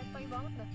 Letoy banget dah.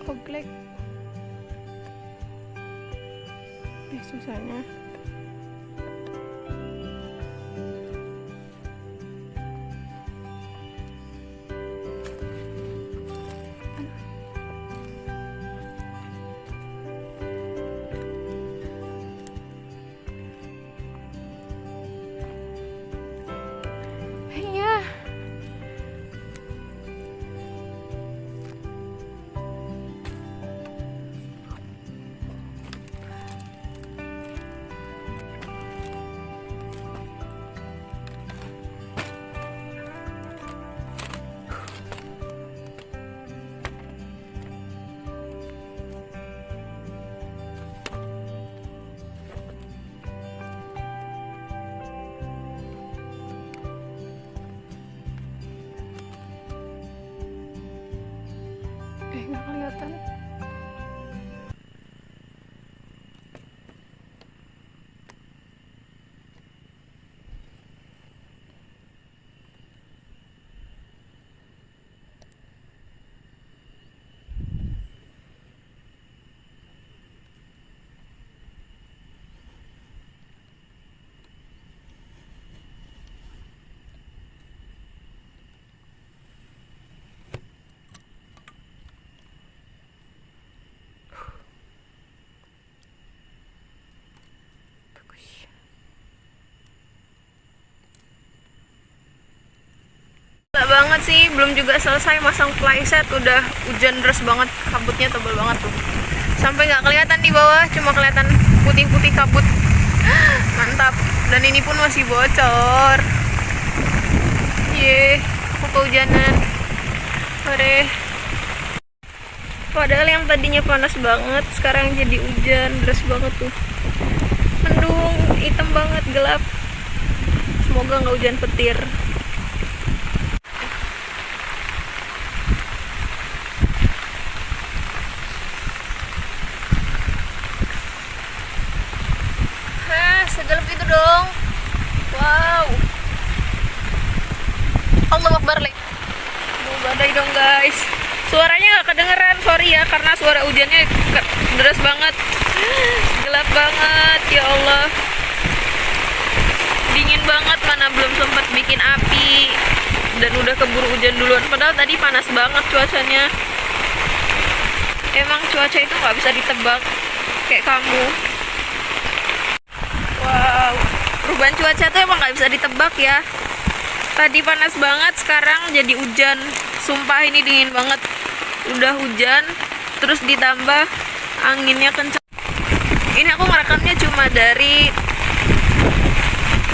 Oglek. Susahnya. Iya. Nggak kelihatan. Gila banget sih, belum juga selesai masang playset udah hujan deras banget, kabutnya tebal banget tuh. Sampai nggak kelihatan di bawah, cuma kelihatan putih-putih kabut. Mantap. Dan ini pun masih bocor. Ye, kok kehujanan. Hore. Padahal yang tadinya panas banget, sekarang jadi hujan deras banget tuh. Mendung, hitam banget, gelap. Semoga nggak hujan petir. badai dong guys. Suaranya nggak kedengeran, sorry ya, karena suara hujannya deras banget. Gelap banget, ya Allah. Dingin banget, mana belum sempat bikin api. Dan udah keburu hujan duluan, padahal tadi panas banget cuacanya. Emang cuaca itu nggak bisa ditebak, kayak kamu. Wow, perubahan cuaca tuh emang nggak bisa ditebak ya. Tadi panas banget, sekarang jadi hujan. Sumpah ini dingin banget. Udah hujan, terus ditambah anginnya kencang. Ini aku ngerekamnya cuma dari,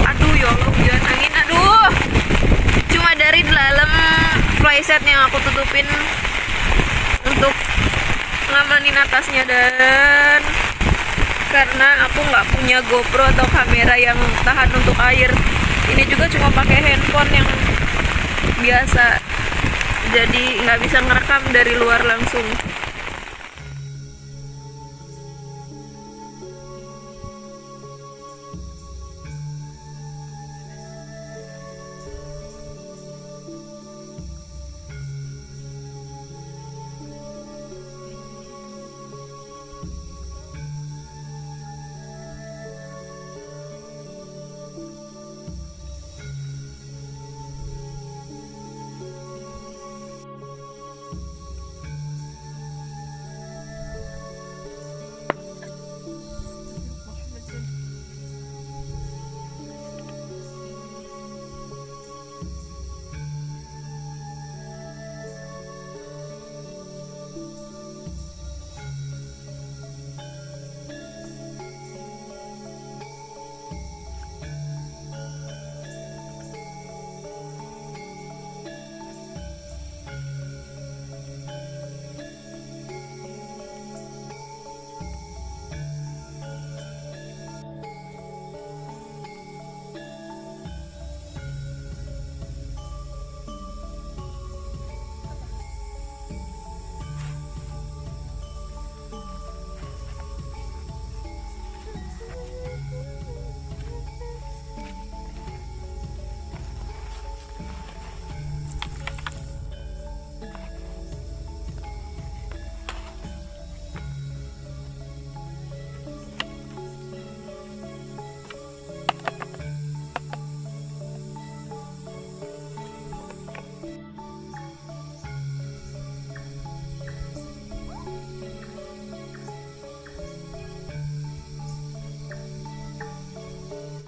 aduh ya Allah, hujan angin, aduh. Cuma dari dalam playset yang aku tutupin untuk ngamanin atasnya, dan karena aku nggak punya GoPro atau kamera yang tahan untuk air, ini juga cuma pakai handphone yang biasa, jadi nggak bisa ngerekam dari luar langsung.